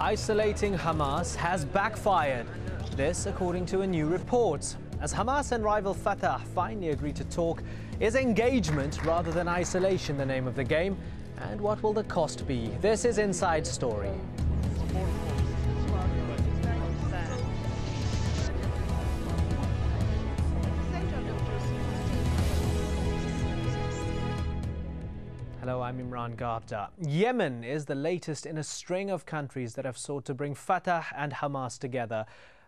Isolating Hamas has backfired. This, according to a new report. As Hamas and rival Fatah finally agreed to talk, is engagement rather than isolation the name of the game? And what will the cost be? This is Inside Story. Hello, I'm Imran Gabda. Yemen is the latest in a string of countries that have sought to bring Fatah and Hamas together.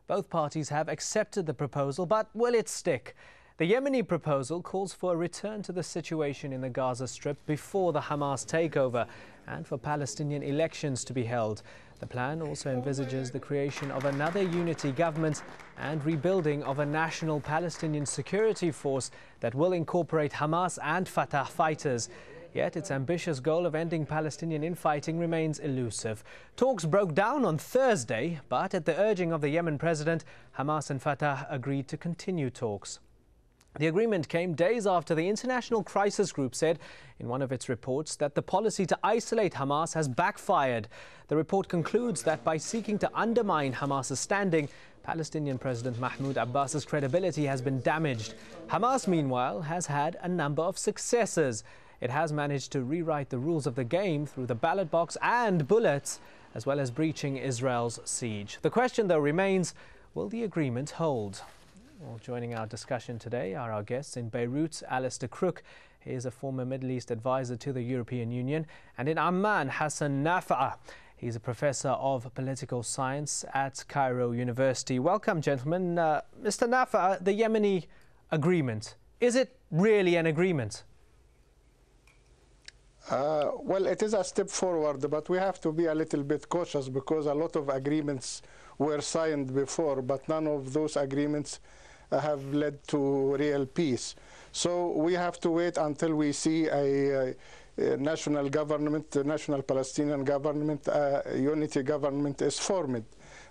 Both parties have accepted the proposal, but will it stick? The Yemeni proposal calls for a return to the situation in the Gaza Strip before the Hamas takeover and for Palestinian elections to be held. The plan also envisages the creation of another unity government and rebuilding of a national Palestinian security force that will incorporate Hamas and Fatah fighters. Yet its ambitious goal of ending Palestinian infighting remains elusive. Talks broke down on Thursday, but at the urging of the Yemen president, Hamas and Fatah agreed to continue talks. The agreement came days after the International Crisis Group said in one of its reports that the policy to isolate Hamas has backfired. The report concludes that by seeking to undermine Hamas's standing, Palestinian President Mahmoud Abbas's credibility has been damaged. Hamas, meanwhile, has had a number of successes. It has managed to rewrite the rules of the game through the ballot box and bullets, as well as breaching Israel's siege. The question, though, remains, will the agreement hold? Well, joining our discussion today are our guests in Beirut, Alistair Crook. He is a former Middle East advisor to the European Union. And in Amman, Hassan Nafa'a. He's a professor of political science at Cairo University. Welcome, gentlemen. Mr. Nafa'a, the Yemeni agreement, is it really an agreement? Well, it is a step forward, but we have to be a little bit cautious because a lot of agreements were signed before, but none of those agreements have led to real peace. So we have to wait until we see a national government, a national Palestinian government, a unity government is formed.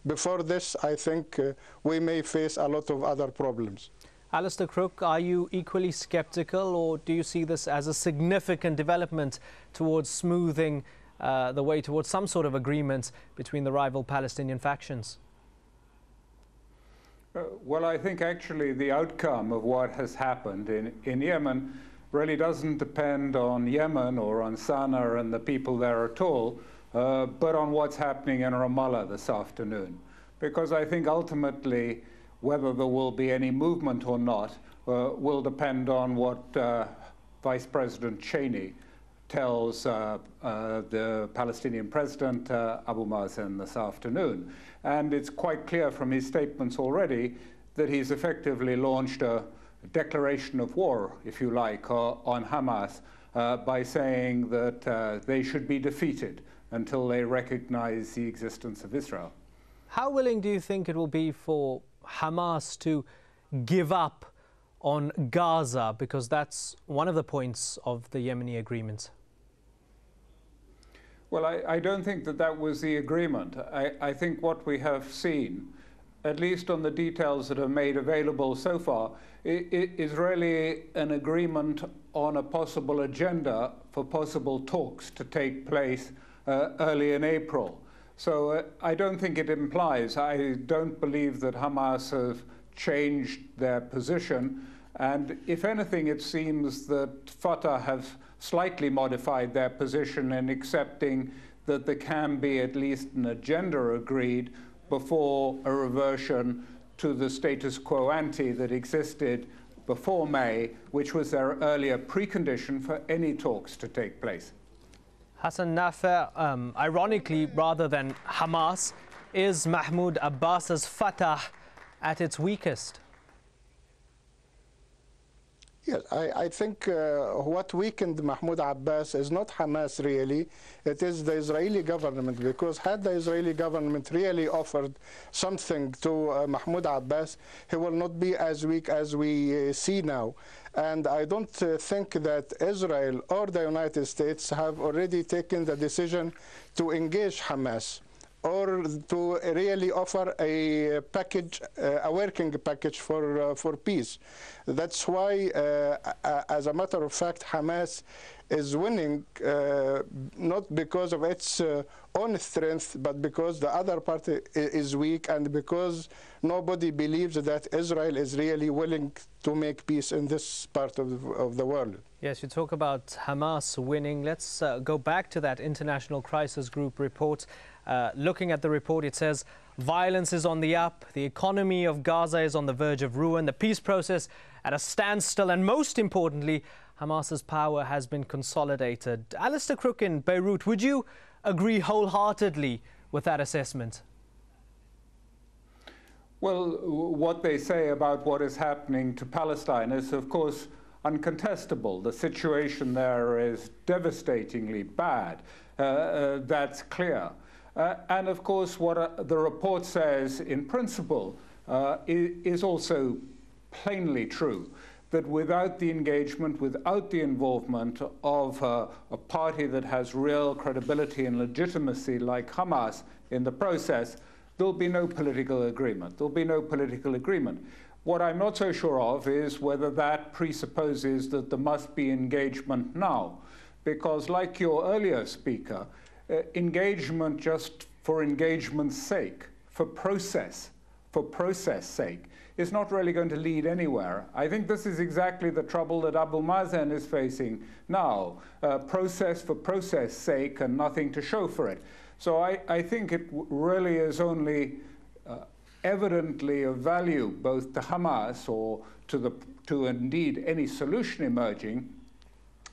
Before this, I think we may face a lot of other problems. Alistair Crook, are you equally sceptical, or do you see this as a significant development towards smoothing the way towards some sort of agreement between the rival Palestinian factions? Well, I think actually the outcome of what has happened in Yemen really doesn't depend on Yemen or on Sana'a and the people there at all, but on what's happening in Ramallah this afternoon. Because I think ultimately whether there will be any movement or not will depend on what Vice President Cheney tells the Palestinian president, Abu Mazen, this afternoon. And it's quite clear from his statements already that he's effectively launched a declaration of war, if you like, on Hamas by saying that they should be defeated until they recognize the existence of Israel. How willing do you think it will be for Hamas to give up on Gaza, because that's one of the points of the Yemeni agreement? Well, I don't think that that was the agreement. I think what we have seen, at least on the details that are made available so far, is really an agreement on a possible agenda for possible talks to take place early in April. So I don't think it implies, I don't believe that Hamas have changed their position. And if anything, it seems that Fatah have slightly modified their position in accepting that there can be at least an agenda agreed before a reversion to the status quo ante that existed before May, which was their earlier precondition for any talks to take place. Hassan Nafa'a, ironically, rather than Hamas, is Mahmoud Abbas's Fatah at its weakest? Yes, I think what weakened Mahmoud Abbas is not Hamas really, it is the Israeli government, because had the Israeli government really offered something to Mahmoud Abbas, he will not be as weak as we see now. And I don't think that Israel or the United States have already taken the decision to engage Hamas or to really offer a package, a working package for peace. That's why, as a matter of fact, Hamas is winning not because of its own strength, but because the other party is weak and because nobody believes that Israel is really willing to make peace in this part of the world. Yes, you talk about Hamas winning. Let's go back to that International Crisis Group report. Looking at the report, it says violence is on the up, the economy of Gaza is on the verge of ruin, the peace process at a standstill, and most importantly, Hamas's power has been consolidated. Alistair Crook in Beirut, would you agree wholeheartedly with that assessment? Well, what they say about what is happening to Palestine is, of course, uncontestable. The situation there is devastatingly bad. That's clear. And of course, what the report says in principle is also plainly true, that without the engagement, without the involvement of a party that has real credibility and legitimacy like Hamas in the process, there'll be no political agreement. There'll be no political agreement. What I'm not so sure of is whether that presupposes that there must be engagement now, because like your earlier speaker, engagement just for engagement's sake, for process sake, is not really going to lead anywhere. I think this is exactly the trouble that Abu Mazen is facing now, process for process sake and nothing to show for it. So I think it really is only evidently of value both to Hamas or to indeed any solution emerging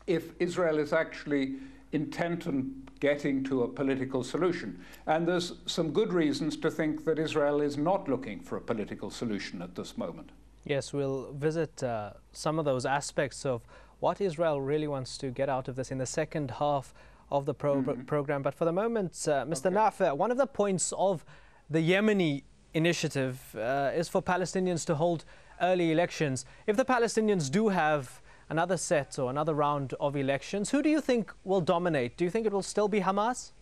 if Israel is actually intent on getting to a political solution. And there's some good reasons to think that Israel is not looking for a political solution at this moment. Yes, we'll visit some of those aspects of what Israel really wants to get out of this in the second half of the program. But for the moment, Mr. Nafi, one of the points of the Yemeni initiative is for Palestinians to hold early elections. If the Palestinians do have another set or another round of elections, who do you think will dominate? Do you think it will still be Hamas?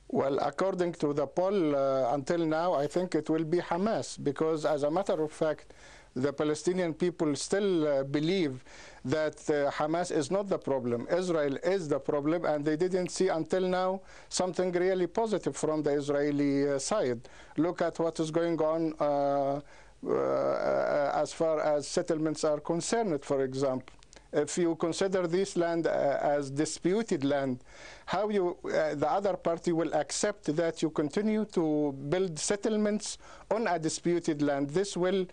Well, according to the poll until now, I think it will be Hamas, because as a matter of fact, the Palestinian people still believe that Hamas is not the problem. Israel is the problem, and they didn't see until now something really positive from the Israeli side. Look at what is going on as far as settlements are concerned, for example. If you consider this land as disputed land, how the other party will accept that you continue to build settlements on a disputed land? This will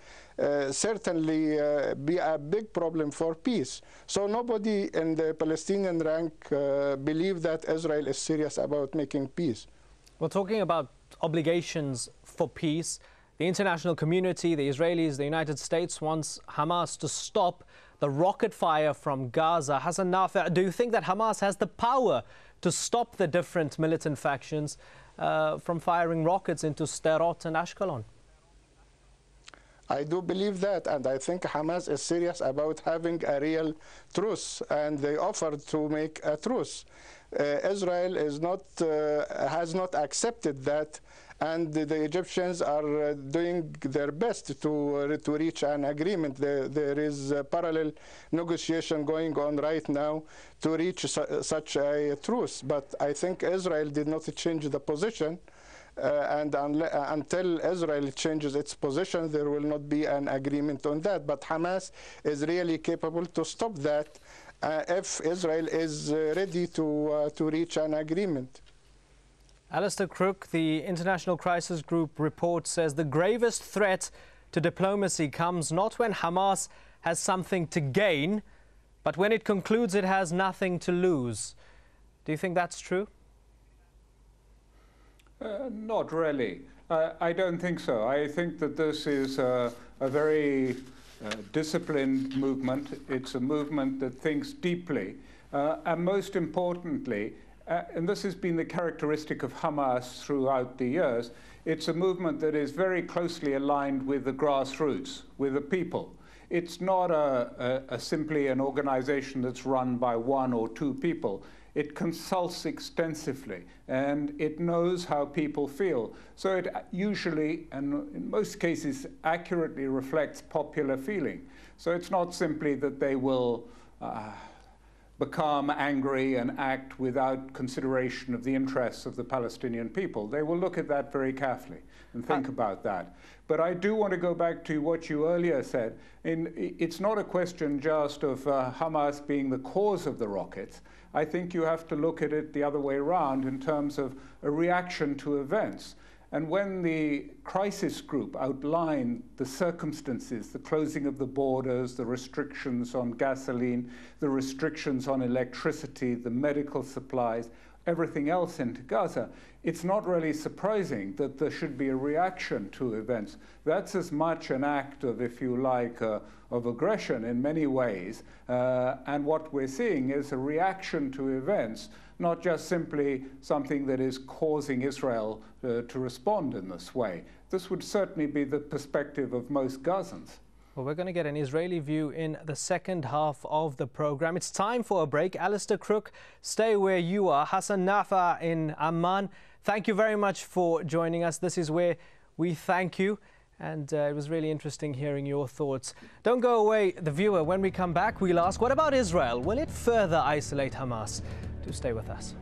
certainly be a big problem for peace. So nobody in the Palestinian rank believe that Israel is serious about making peace. Well, talking about obligations for peace, the international community, the Israelis, the United States wants Hamas to stop the rocket fire from Gaza. Hassan Nafi, do you think that Hamas has the power to stop the different militant factions from firing rockets into Sderot and Ashkelon? I do believe that, and I think Hamas is serious about having a real truce, and they offered to make a truce. Israel has not accepted that, and the Egyptians are doing their best to reach an agreement. There is a parallel negotiation going on right now to reach such a truce, but I think Israel did not change the position. And until Israel changes its position, there will not be an agreement on that. But Hamas is really capable to stop that if Israel is ready to reach an agreement. Alistair Crook, the International Crisis Group report says the gravest threat to diplomacy comes not when Hamas has something to gain, but when it concludes it has nothing to lose. Do you think that's true? Not really. I don't think so. I think that this is a very disciplined movement. It's a movement that thinks deeply. And most importantly, and this has been the characteristic of Hamas throughout the years, it's a movement that is very closely aligned with the grassroots, with the people. It's not simply an organization that's run by one or two people. It consults extensively, and it knows how people feel. So it usually, and in most cases, accurately reflects popular feeling. So it's not simply that they will become angry and act without consideration of the interests of the Palestinian people. They will look at that very carefully and think about that. But I do want to go back to what you earlier said. It's not a question just of Hamas being the cause of the rockets. I think you have to look at it the other way around in terms of a reaction to events. And when the crisis group outlined the circumstances, the closing of the borders, the restrictions on gasoline, the restrictions on electricity, the medical supplies, everything else into Gaza, it's not really surprising that there should be a reaction to events. That's as much an act of, if you like, of aggression in many ways. And what we're seeing is a reaction to events, not just simply something that is causing Israel to respond in this way. This would certainly be the perspective of most Gazans. Well, we're going to get an Israeli view in the second half of the program. It's time for a break. Alistair Crook, stay where you are. Hassan Nafa in Amman, thank you very much for joining us. This is where we thank you. And it was really interesting hearing your thoughts. Don't go away, the viewer. When we come back, we'll ask, what about Israel? Will it further isolate Hamas? Do stay with us.